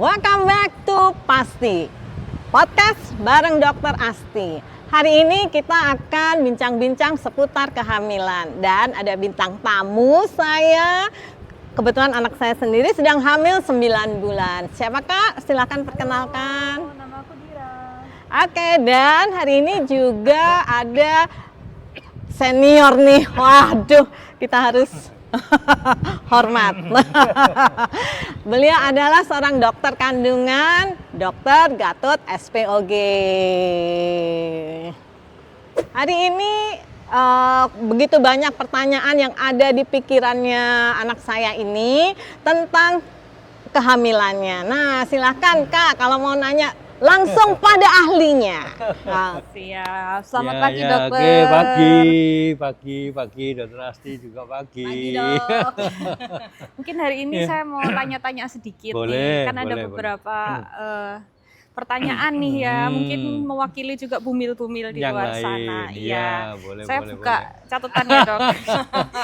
Welcome back to Pasti Podcast bareng Dokter Asti. Hari ini kita akan bincang-bincang seputar kehamilan. Dan ada bintang tamu saya. Kebetulan anak saya sendiri sedang hamil 9 bulan. Siapa Kak? Silakan perkenalkan. Halo, nama aku Dira. Oke, dan hari ini juga ada senior nih. Waduh, kita harus hormat. Beliau adalah seorang dokter kandungan, Dr. Gatot SPOG. Hari ini begitu banyak pertanyaan yang ada di pikirannya anak saya ini tentang kehamilannya. Nah, silakan Kak kalau mau nanya langsung pada ahlinya. Nah, Siap. Selamat Ya, pagi, ya, dokter. Oke, pagi, Dokter Asti juga pagi. Pagi, Dok. Mungkin hari ini saya mau tanya-tanya sedikit Boleh, nih. Kan ada boleh. beberapa pertanyaan nih ya. Mungkin mewakili juga bumil-bumil di Yang luar lain, sana. iya, boleh, Saya boleh, buka boleh. catatannya, Dok.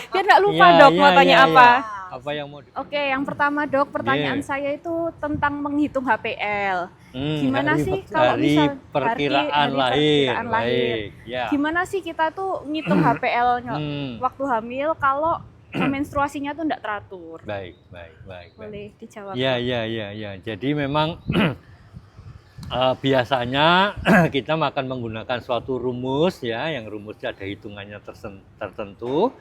Biar nggak lupa, Iya, Dok, iya, mau tanya iya, apa. iya. Apa yang mau Oke, yang pertama, Dok, pertanyaan Yeah. saya itu tentang menghitung HPL. Gimana hari sih per- kalau hari misal perkiraan hari lahir. perkiraan lahir. Baik, ya. Gimana sih kita tuh ngitung HPL-nya Hmm, waktu hamil kalau menstruasinya tuh enggak teratur? baik. Boleh dijawab. Ya. Jadi memang biasanya kita akan menggunakan suatu rumus ya, yang rumusnya ada hitungannya tertentu.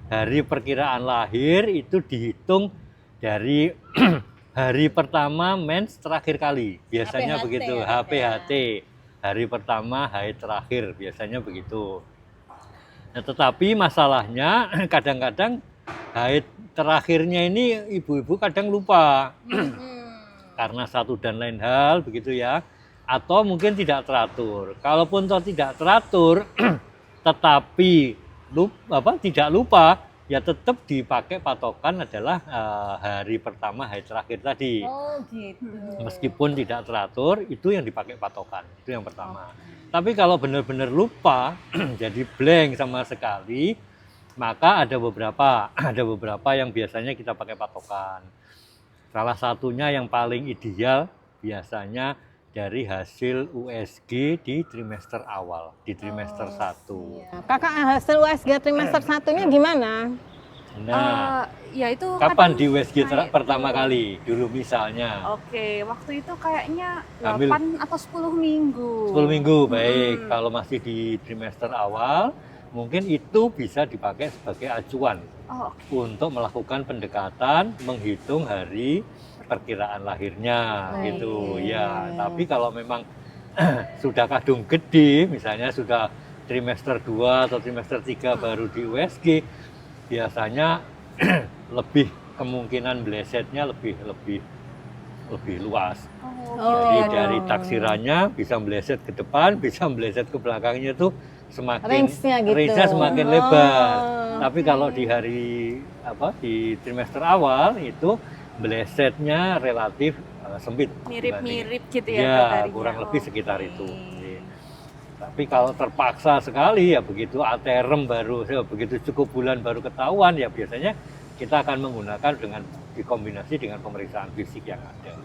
Hari perkiraan lahir itu dihitung dari hari pertama mens terakhir kali. Biasanya HPHT, begitu, ya, HPHT. Hari pertama haid terakhir, biasanya begitu. Nah, tetapi masalahnya kadang-kadang haid terakhirnya ini ibu-ibu kadang lupa. Karena satu dan lain hal begitu ya, atau mungkin tidak teratur. Kalaupun toh tidak teratur tetapi tidak lupa, ya tetap dipakai patokan adalah hari pertama haid terakhir tadi. oh gitu. Meskipun tidak teratur, itu yang dipakai patokan, itu yang pertama. Tapi kalau benar-benar lupa jadi blank sama sekali, maka ada beberapa yang biasanya kita pakai patokan. Salah satunya yang paling ideal biasanya dari hasil USG di trimester awal, di trimester 1. Kakak hasil USG trimester satunya gimana? Nah, Ya itu kapan kadang di USG naik pertama tuh. kali? Dulu misalnya Oke, waktu itu kayaknya Hamil. 8 atau 10 minggu. 10 minggu, baik. Kalau masih di trimester awal, mungkin itu bisa dipakai sebagai acuan Oh, untuk melakukan pendekatan, menghitung hari perkiraan lahirnya, Baik. gitu ya. Tapi kalau memang sudah kadung gede, misalnya sudah trimester 2 atau trimester 3 baru di USG, biasanya lebih kemungkinan blesetnya lebih luas. Jadi Oh. dari taksirannya bisa meleset ke depan, bisa meleset ke belakangnya itu semakin Range-nya gitu. range-nya semakin Oh. lebar. Tapi kalau di di trimester awal itu melesetnya relatif sempit. mirip-mirip gitu ya, Ya, Dok, harinya. kurang lebih sekitar Oke. itu. Tapi kalau terpaksa sekali ya begitu aterem baru, begitu cukup bulan baru ketahuan ya biasanya kita akan menggunakan dikombinasi dengan pemeriksaan fisik yang ada.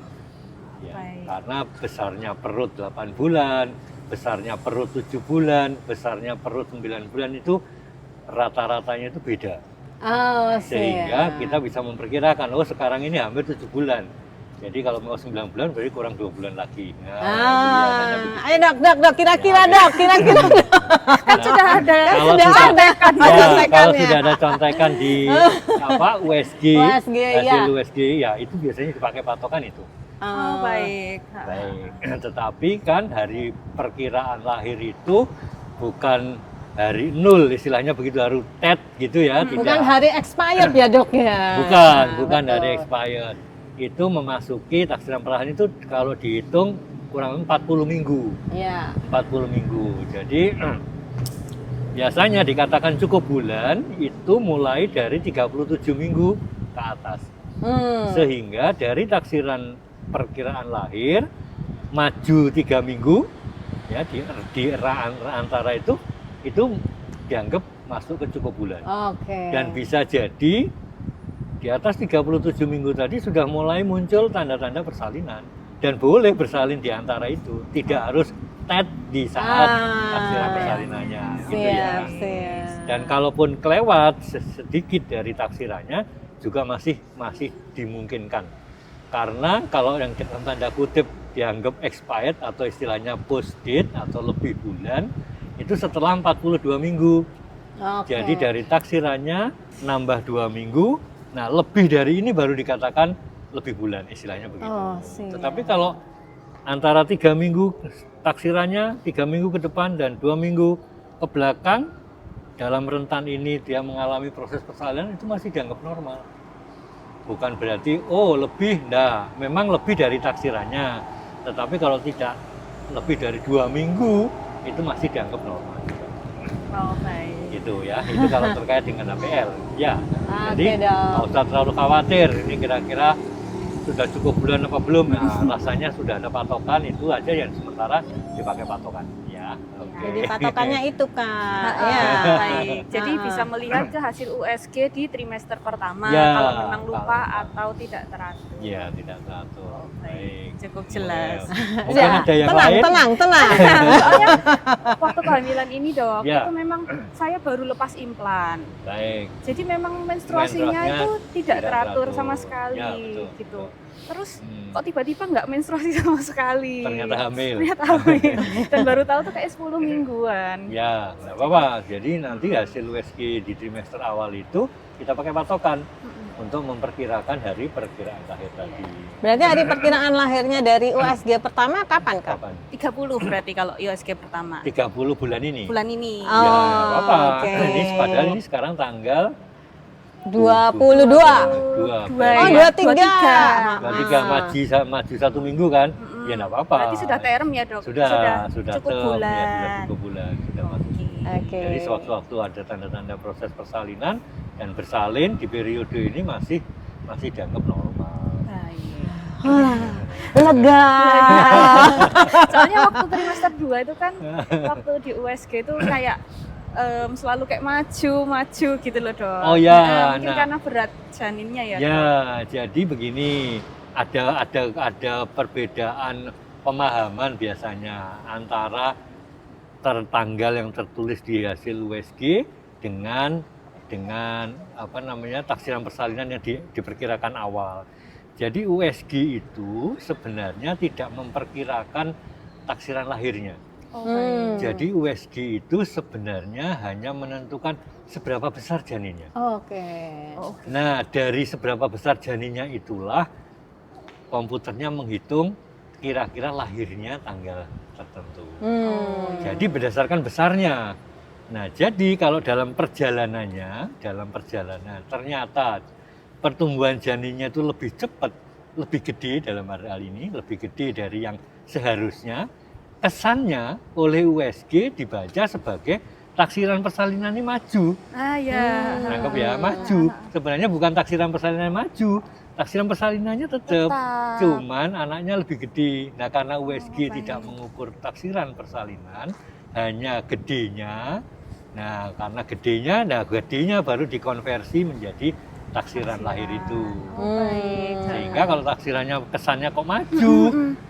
Ya, Baik. karena besarnya perut 8 bulan, besarnya perut 7 bulan, besarnya perut 9 bulan itu rata-ratanya itu beda. Oh, Sehingga siap. kita bisa memperkirakan, oh sekarang ini hampir 7 bulan. Jadi kalau mau 9 bulan berarti kurang 2 bulan lagi. Nah, biasanya begitu. Ayo dok, kira-kira Ya, dok, kira-kira. Kan sudah ada. Kalau sudah sudah, ada kan ya, kalau contekannya. sudah ada contekan di USG, hasil ya. USG, ya itu biasanya dipakai patokan itu. Oh, baik. Baik, tetapi kan hari perkiraan lahir itu bukan hari 0 istilahnya begitu, harus TET gitu ya, Bukan tidak. hari expired ya dok ya. Bukan Betul. dari expired. Itu memasuki taksiran perlahan itu kalau dihitung kurang lebih 40 minggu. Iya. 40 minggu. Jadi biasanya dikatakan cukup bulan itu mulai dari 37 minggu ke atas. Sehingga dari taksiran perkiraan lahir maju 3 minggu ya di antara itu dianggap masuk ke cukup bulan. Oke. Dan bisa jadi di atas 37 minggu tadi sudah mulai muncul tanda-tanda persalinan. Dan boleh bersalin di antara itu, tidak harus di saat taksiran persalinannya, gitu ya. Siap. Dan kalaupun kelewat sedikit dari taksirannya juga masih dimungkinkan. Karena kalau yang dalam tanda kutip dianggap expired atau istilahnya post date atau lebih bulan itu setelah 42 minggu. Oke. Jadi dari taksirannya nambah 2 minggu, nah lebih dari ini baru dikatakan lebih bulan, istilahnya begitu. Oh, siap. Tetapi kalau antara 3 minggu taksirannya, 3 minggu ke depan dan 2 minggu ke belakang, dalam rentan ini dia mengalami proses persalinan, itu masih dianggap normal. Bukan berarti, oh lebih, enggak, memang lebih dari taksirannya. Tetapi kalau tidak lebih dari 2 minggu, itu masih dianggap normal. Oh, baik. Gitu ya, itu kalau terkait dengan APL. Ya, Oke, jadi Dok. nggak usah terlalu khawatir, ini kira-kira sudah cukup bulan apa belum. Nah, rasanya sudah ada patokan, itu aja yang sementara dipakai patokan. Ya, oke. Jadi patokannya itu, Kak. Nah, Ya. baik. Jadi bisa melihat ke hasil USG di trimester pertama Ya, kalau memang lupa kalau- atau tidak teratur. Ya, tidak teratur. Baik. Cukup jelas. Mungkin Ya, ada yang tenang, lain? tenang. Soalnya waktu kehamilan ini dok, Ya. itu memang saya baru lepas implan. Baik. Jadi memang menstruasinya Menstruasinya itu tidak tidak teratur teratur. sama sekali Ya, betul, gitu. betul. Terus Hmm. kok tiba-tiba nggak menstruasi sama sekali. Ternyata hamil. Ternyata hamil. Dan baru tahu tuh kayak 10 mingguan. Ya, nggak apa-apa. Jadi nanti hasil USG di trimester awal itu kita pakai patokan untuk memperkirakan hari perkiraan lahir tadi. Berarti hari perkiraan lahirnya dari USG pertama kapan, Kak? Kapan? 30 berarti kalau USG pertama. 30 bulan ini. Bulan ini. Oh, Ya, nggak apa-apa. oke. Ini padahal ini sekarang tanggal 22. Dua. Dua Oh, ya? 23. 23 maju 1 minggu kan? Mm-mm. Ya nggak apa-apa. Berarti sudah term ya dok? Sudah cukup term, bulan. ya, sudah cukup bulan, sudah masuk. Oke. Jadi sewaktu-waktu ada tanda-tanda proses persalinan dan bersalin di periode ini masih dianggap normal. Baik. Wah, lega. Soalnya waktu trimester 2 itu kan waktu di USG itu kayak selalu kayak maju gitu loh dok. Oh ya, mungkin nah. karena berat janinnya ya. Ya, Dok? jadi begini, ada perbedaan pemahaman biasanya antara tanggal yang tertulis di hasil USG dengan apa namanya taksiran persalinan yang diperkirakan awal. Jadi USG itu sebenarnya tidak memperkirakan taksiran lahirnya. Oh, Hmm. Jadi USG itu sebenarnya hanya menentukan seberapa besar janinnya. Oke. Oh, Nah, dari seberapa besar janinnya itulah komputernya menghitung kira-kira lahirnya tanggal tertentu. Jadi berdasarkan besarnya. Nah, jadi kalau dalam perjalanan ternyata pertumbuhan janinnya itu lebih cepat, lebih gede dalam hal ini, lebih gede dari yang seharusnya. Kesannya oleh USG dibaca sebagai taksiran persalinan ini maju. Ah ya. Nangkep ya, maju. Sebenarnya bukan taksiran persalinan maju, taksiran persalinannya tetap. Cuman anaknya lebih gede. Nah, karena USG tidak mengukur taksiran persalinan, hanya gedenya. Nah, karena gedenya baru dikonversi menjadi taksiran lahir itu. Baik. Sehingga kalau taksirannya kesannya kok maju,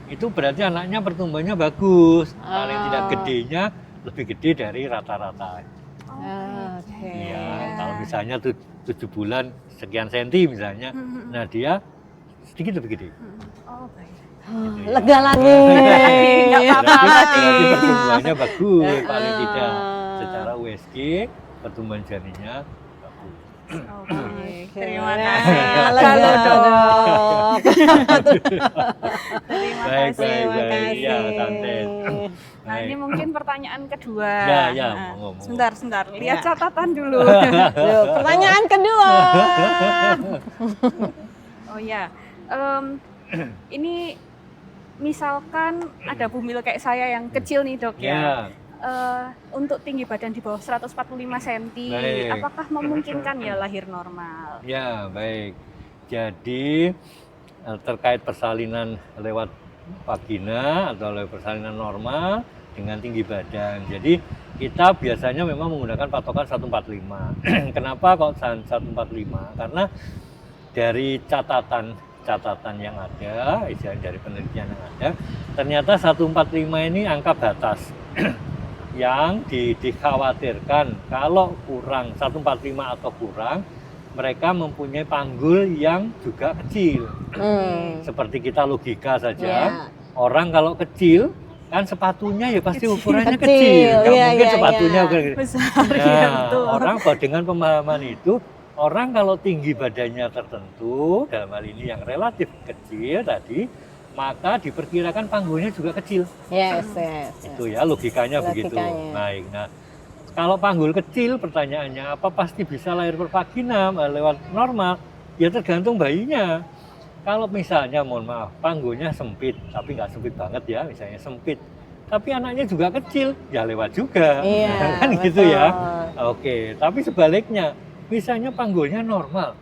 itu berarti anaknya pertumbuhannya bagus. Paling tidak gedenya lebih gede dari rata-rata. Oke. Iya, kalau misalnya 7 bulan sekian senti misalnya, nah dia sedikit lebih gede. Oh baik. Gitu ya. Lega lagi. Nggak apa-apa Berarti berarti. pertumbuhannya bagus, paling tidak secara USG pertumbuhan janinnya bagus. Oh, baik. Terima Ya, kasih. lega, Halo, Dok. Dok. Terima Baik, kasih. baik, baik. Terima Ya, kasih. santai. Nah, ini mungkin pertanyaan kedua. Ya, ya, Nah, monggo. Sebentar. Lihat Ya. catatan dulu. Loh, pertanyaan kedua. Oh ya. Ini misalkan ada bumil kayak saya yang kecil nih, Dok ya. Ya, Untuk tinggi badan di bawah 145 cm, Baik. apakah memungkinkan ya lahir normal? ya, baik. Jadi terkait persalinan lewat vagina atau lewat persalinan normal dengan tinggi badan. Jadi kita biasanya memang menggunakan patokan 145. Kenapa kok 145? Karena dari catatan yang ada, dari penelitian yang ada, ternyata 145 ini angka batas yang dikhawatirkan kalau kurang 145 atau kurang, mereka mempunyai panggul yang juga kecil. Seperti kita logika saja, Yeah. orang kalau kecil kan sepatunya ya pasti ukurannya kecil. Nggak Iya, mungkin iya, sepatunya iya. ukuran- Besar ya, Nah, betul. orang dengan pemahaman itu, orang kalau tinggi badannya tertentu, dalam hal ini yang relatif kecil tadi, maka diperkirakan panggulnya juga kecil. Yes, yes. Itu ya logikanya begitu. Logikanya. Baik. Nah, kalau panggul kecil, pertanyaannya apa pasti bisa lahir per vagina lewat normal? Ya tergantung bayinya. Kalau misalnya, mohon maaf, panggulnya sempit, tapi nggak sempit banget ya, misalnya sempit, tapi anaknya juga kecil, ya lewat juga. Iya, Kan gitu ya. betul. Oke, tapi sebaliknya, misalnya panggulnya normal,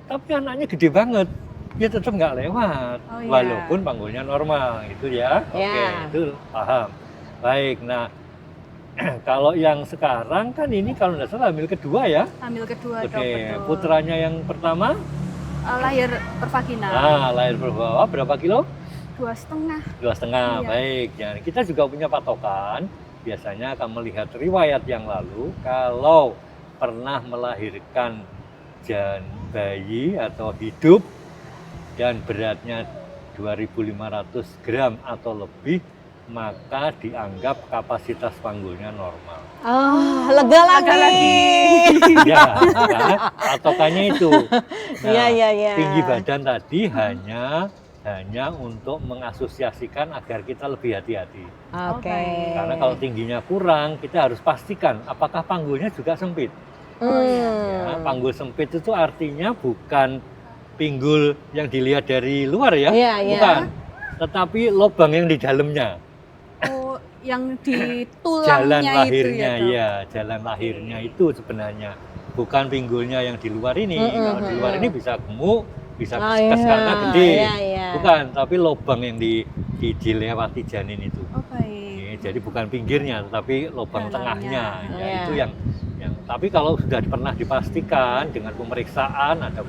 tapi anaknya gede banget, ya tetap nggak lewat, Oh, iya. walaupun panggulnya normal, gitu ya. Oke, Ya. itu paham. Baik, nah kalau yang sekarang kan ini kalau nggak salah hamil kedua ya. Hamil kedua dok, Oke, betul. putranya yang pertama, Lahir per vagina. lahir berbawah berapa kilo? 2,5. 2,5. Iya. Baik, ya, kita juga punya patokan. Biasanya akan melihat riwayat yang lalu, kalau pernah melahirkan bayi atau hidup dan beratnya 2.500 gram atau lebih, maka dianggap kapasitas panggulnya normal. Oh, lega lagi. Ya, karena patokannya itu. Nah, Iya, iya, iya. tinggi badan tadi hanya untuk mengasosiasikan agar kita lebih hati-hati. Oke. Karena kalau tingginya kurang, kita harus pastikan apakah panggulnya juga sempit. Ya, panggul sempit itu artinya bukan pinggul yang dilihat dari luar ya, Iya, iya. bukan. Tetapi lubang yang di dalamnya. Oh, yang di Jalan tulangnya itu lahirnya, ya dok? ya, jalan lahirnya itu sebenarnya. Bukan pinggulnya yang di luar ini. Kalau di luar ini bisa gemuk, bisa Oh, keskas iya. karena gede. Iya, iya. Bukan, tapi lubang yang dilewati janin itu. Oh baik. Jadi bukan pinggirnya, tetapi lubang Dalamnya. tengahnya. Ya, Iya. itu yang tapi kalau sudah pernah dipastikan dengan pemeriksaan ada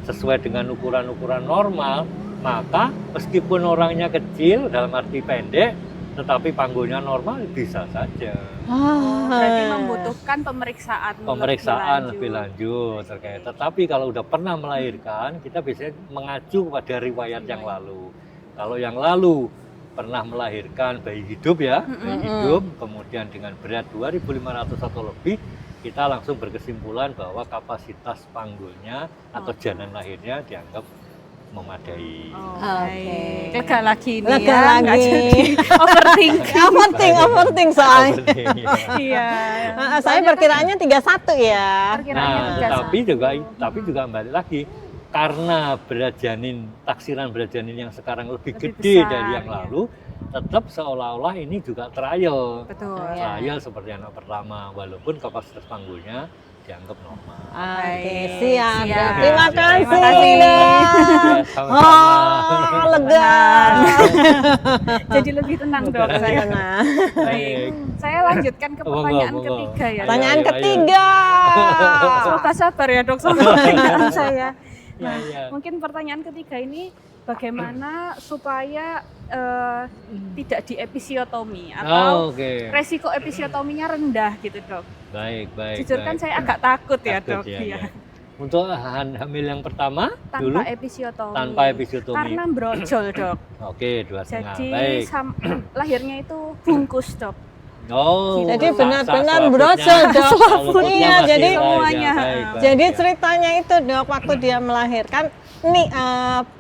sesuai dengan ukuran-ukuran normal, maka meskipun orangnya kecil dalam arti pendek, tetapi panggulnya normal bisa saja. Berarti membutuhkan pemeriksaan Lebih lanjut terkait. Tetapi kalau udah pernah melahirkan, kita biasanya mengacu pada riwayat yang lalu. Kalau yang lalu pernah melahirkan bayi hidup ya, bayi hidup, kemudian dengan berat 2.500 atau lebih, kita langsung berkesimpulan bahwa kapasitas panggulnya atau jalan lahirnya dianggap memadai. Oh, Oke. baik. Lega lagi nih Lega ya, nggak lagi. jadi overthinking. Overthink soalnya. Iya. Saya perkiraannya 31 ya. Perkiraannya Nah, 31. tapi juga kembali lagi, karena berat janin, taksiran berat janin yang sekarang lebih Lebih gede besar, dari yang ya. lalu, tetap seolah-olah ini juga trial. Betul. Iya. Trial seperti anak pertama, walaupun kapasitas panggulnya dianggap normal. Oke, Baik. siap. Siap. Terima Siap. kasih. Terima kasih. Ya, sama-sama. Oh, lega. Jadi lebih tenang dok saya. Nah, Baik. Saya lanjutkan ke Monggo, pertanyaan monggo. ketiga ya. pertanyaan Ayo, ayo. ketiga. Semoga sabar ya dok sama pertanyaan saya. Ya, ya. Mungkin pertanyaan ketiga ini bagaimana supaya tidak di episiotomi atau Oke. resiko episiotominya rendah gitu dok. Baik, baik. Jujur kan baik. saya agak takut ya Takut, dok. ya, Iya. ya. Untuk hamil yang pertama dulu Tanpa episiotomi. tanpa episiotomi. Karena brojol dok. Oke, 2,5. Jadi Baik. lahirnya itu bungkus dok. Oh, Jadi sa- benar-benar selaputnya- brojol, Dok. selaputnya Iya, masih jadi lain, ya. semuanya. Baik, baik, Jadi ya. ceritanya itu dok, waktu dia melahirkan, nih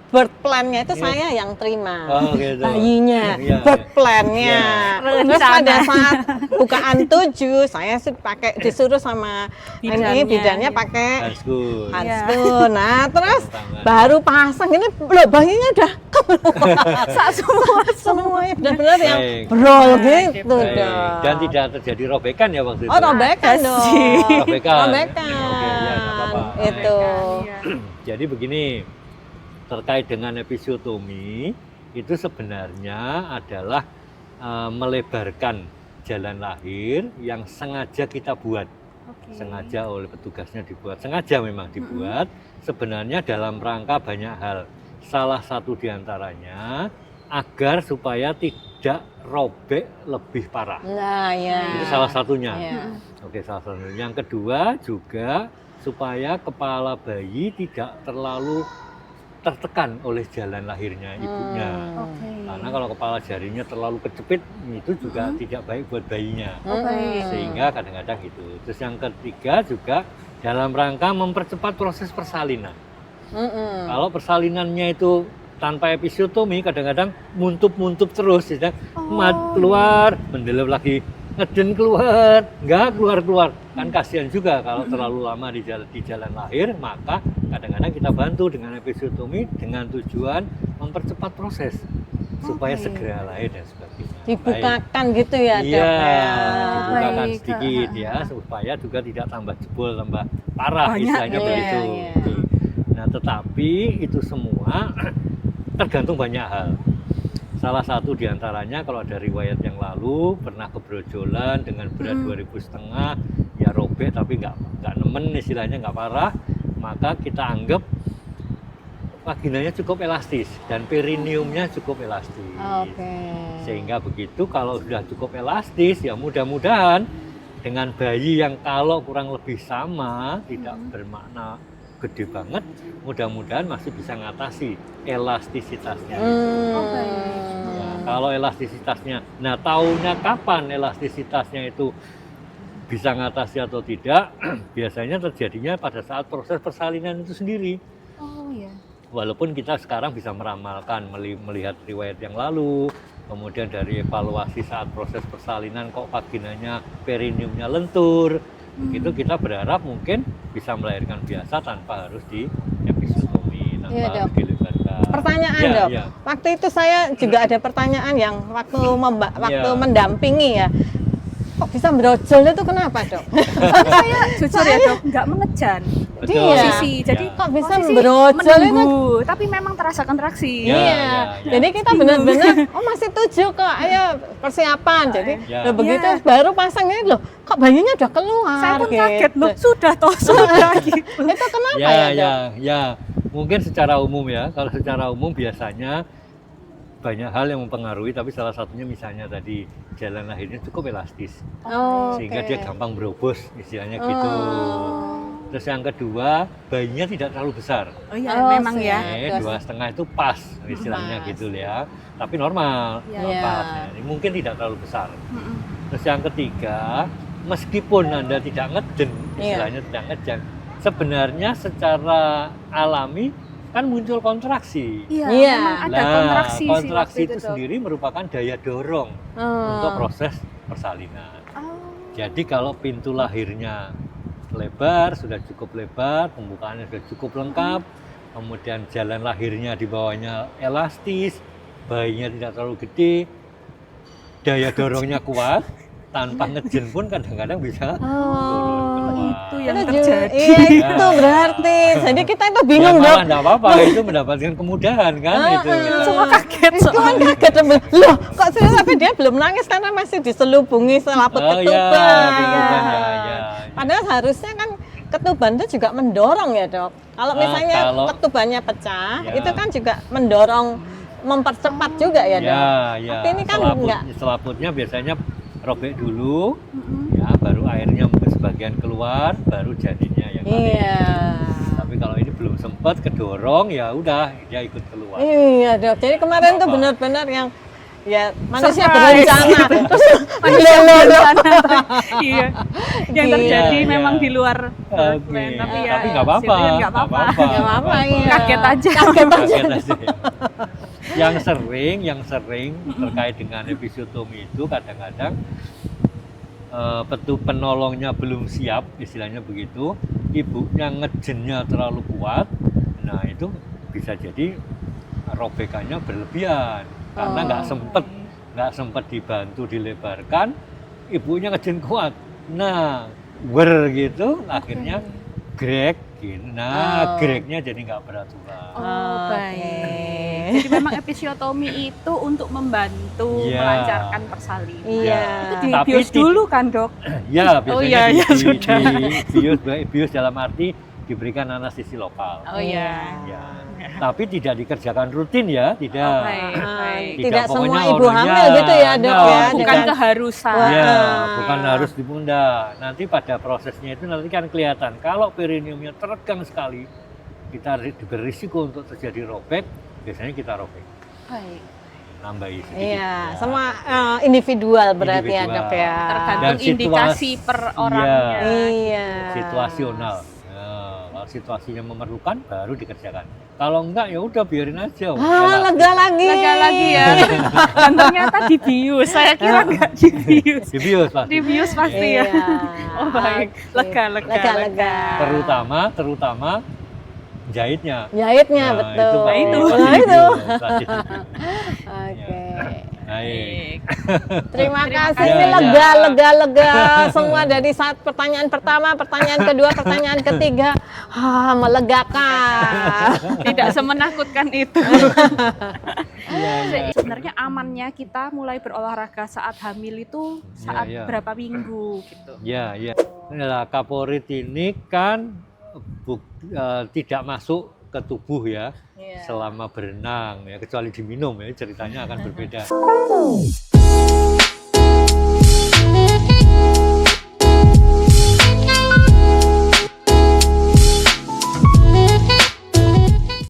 birth plan-nya itu Iya. saya yang terima. Oh, gitu. Bayinya, Iya, birth iya. plan-nya. Iya. Terus Rencana. pada saat bukaan 7, saya sih pakai disuruh sama ini Bidannya. bidannya pakai Handscoon. handskun. Nah, terus Tangan. baru pasang ini, loh bayinya udah Saat semua semuanya benar-benar yang Baik. brol gitu Baik. dok. Dan tidak terjadi robekan ya waktu itu. Oh, robekan Ada dong. sih. Robekan. Robekan. Oke, ya, nggak apa-apa. Itu. Iya. Jadi begini, terkait dengan episiotomi itu sebenarnya adalah melebarkan jalan lahir yang sengaja kita buat. Oke. Sengaja oleh petugasnya dibuat, sengaja memang dibuat. Sebenarnya dalam rangka banyak hal. Salah satu diantaranya agar supaya tidak robek lebih parah. Nah, ya. Itu salah satunya. Ya. Oke, salah satunya. Yang kedua juga supaya kepala bayi tidak terlalu tertekan oleh jalan lahirnya ibunya. Oke. Karena kalau kepala jarinya terlalu kecepit itu juga tidak baik buat bayinya. Oh, baik. Sehingga kadang-kadang itu. Terus yang ketiga juga dalam rangka mempercepat proses persalinan. Kalau persalinannya itu tanpa episiotomi kadang-kadang muntup terus, ya. Keluar, mendelep lagi, ngeden keluar, nggak keluar. Kan kasihan juga kalau terlalu lama di jalan lahir, maka kadang-kadang kita bantu dengan episiotomi dengan tujuan mempercepat proses supaya segera lahir dan sebagainya. Dibukakan gitu ya, Dok? Iya, Ya. dibukakan Baik. sedikit ya supaya juga tidak tambah jebol, tambah parah Banyak. istilahnya Iya, begitu. iya. Nah, tetapi itu semua tergantung banyak hal. Salah satu diantaranya kalau ada riwayat yang lalu pernah kebrojjolan dengan berat 2.500 ya robek tapi nggak nemen istilahnya nggak parah, maka kita anggap vaginanya cukup elastis dan perineumnya cukup elastis. Oke. Sehingga begitu kalau sudah cukup elastis ya mudah-mudahan dengan bayi yang kalau kurang lebih sama tidak bermakna gede banget, mudah-mudahan masih bisa ngatasi elastisitasnya. Oh, baik. Ya, kalau elastisitasnya, nah tahunya kapan elastisitasnya itu bisa ngatasi atau tidak, biasanya terjadinya pada saat proses persalinan itu sendiri. Oh, iya. Walaupun kita sekarang bisa meramalkan, melihat riwayat yang lalu, kemudian dari evaluasi saat proses persalinan kok vaginanya, perineumnya lentur, begitu kita berharap mungkin bisa melahirkan biasa tanpa harus di episiotomi, tanpa Iya, harus Dok. dilebarkan. Pertanyaan, Ya, Dok. ya. Waktu itu saya juga ada pertanyaan yang waktu Iya. mendampingi ya. Kok bisa brojol itu kenapa, Dok? Tapi saya jujur ya, Dok, nggak mengejan Betul. Iya. posisi. Jadi Ya. Kok bisa posisi brojol itu? menunggu, tapi memang terasa kontraksi. Ya, Iya, ya. jadi kita benar-benar, oh masih 7 kok, ayo persiapan. Jadi Ya. nah, begitu Ya. baru pasangnya loh, kok bayinya udah keluar. Saya pun gitu. kaget loh, sudah toh, sudah gitu. Itu kenapa Ya, ya, Dok? ya. Mungkin secara umum ya. Kalau secara umum biasanya banyak hal yang mempengaruhi, tapi salah satunya misalnya tadi jalan lahirnya cukup elastis, Oh, sehingga oke. dia gampang berobos, istilahnya gitu. Terus yang kedua, bayinya tidak terlalu besar. Oh iya, Oh, memang ya. siap. 2,5 itu pas, istilahnya Pas. gitu ya. Tapi normal, Iya. pas. Ya. Ini mungkin tidak terlalu besar. Mm-mm. Terus yang ketiga, meskipun Anda tidak ngeden, Iya. istilahnya tidak ngeden, sebenarnya secara alami kan muncul kontraksi. Iya, Iya. memang ada kontraksi sih kontraksi waktu itu Dok. sendiri merupakan daya dorong untuk proses persalinan. Oh, Jadi kalau pintu lahirnya lebar, sudah cukup lebar, pembukaannya sudah cukup lengkap, kemudian jalan lahirnya di bawahnya elastis, bayinya tidak terlalu gede, daya dorongnya kuat, tanpa ngejen pun kadang-kadang bisa turun keluar. itu yang Itu terjadi. Iya, itu berarti. Jadi kita itu Ya bingung, malah Dok. enggak apa-apa, itu mendapatkan kemudahan kan itu. Semua kaget Itu kan kaget. Loh, kok sudah sampai dia belum nangis karena masih diselubungi selaput Oh iya, ketuban. ketuban, ya. Padahal harusnya kan ketuban itu juga mendorong ya, Dok. Kalau misalnya kalau- ketubannya pecah, Ya. itu kan juga mendorong, mempercepat juga ya, Dok. Ya. Tapi ini kan enggak. Selaputnya biasanya robek dulu, Mm-mm. ya baru airnya mungkin sebagian keluar, baru janinnya yang lain. Iya. Tapi kalau ini belum sempat kedorong, ya udah dia ikut keluar. Iya, Dok. Jadi kemarin tuh Apa? benar-benar yang ya manusia Surprise. berencana. Terus Manusia loh, loh, loh. berencana. Iya. Yang Iya, terjadi iya. memang di luar Oke. plan, tapi ya Tapi nggak apa-apa. hasilnya nggak apa-apa. Nggak apa-apa, iya. Kaget aja. Kaget aja. yang sering terkait dengan episiotomi itu kadang-kadang penolongnya belum siap, istilahnya begitu, ibunya ngejennya terlalu kuat, nah itu bisa jadi robekannya berlebihan karena nggak sempet dibantu dilebarkan, ibunya ngejen kuat, nah gitu, akhirnya grek, gitu. Nah Oh. greknya jadi nggak beraturan. Oh, baik. Oke. Jadi memang episiotomi itu untuk membantu Iya. melancarkan persalinan. Iya. Itu di Tapi bios dulu kan, Dok? Ya, biasanya iya, di, iya, di- sudah. di bios dalam arti diberikan anestesi lokal. Oh iya. Ya. Tapi tidak dikerjakan rutin ya, tidak. Oh, baik, Ah, baik. tidak Pokoknya semua ibu orangnya, hamil gitu ya, Dok no. ya. Bukan dengan- keharusan. Wah. Ya, Ah. bukan harus dipunda. Nanti pada prosesnya itu nanti kan kelihatan. Kalau perineumnya teregang sekali, kita berisiko untuk terjadi robek. Biasanya kita robek, Baik. nambahi sedikit. Iya, Ya. sama individual berarti ya, Individual. Dok ya. Tergantung Dan indikasi situasi- per orangnya. Iya. Situasional. Nah, kalau situasinya memerlukan baru dikerjakan. Kalau enggak ya udah biarin aja. Lega lagi. Lega lagi ya. Dan ternyata di bius. Saya kira nggak di bius. Di bios pasti. Di bius pasti Iya. ya. Oh baik. Oke. Lega, lega, Lega. Terutama jahitnya. Jahitnya Nah, betul. pasti- Itu. pasti Nah, di itu. bios, pasti di bios. Oke. Baik. Baik. Terima Terima kasih. kasih. Ini Ya, lega semua dari saat pertanyaan pertama, pertanyaan kedua, pertanyaan ketiga. Melegakan. Tidak semenakutkan itu. Iya, iya. Sebenarnya amannya kita mulai berolahraga saat hamil itu saat iya. berapa minggu gitu. Ya, ya. Nah, kaporit ini kan tidak masuk ke tubuh ya Iya. selama berenang ya, kecuali diminum ya, ceritanya akan berbeda.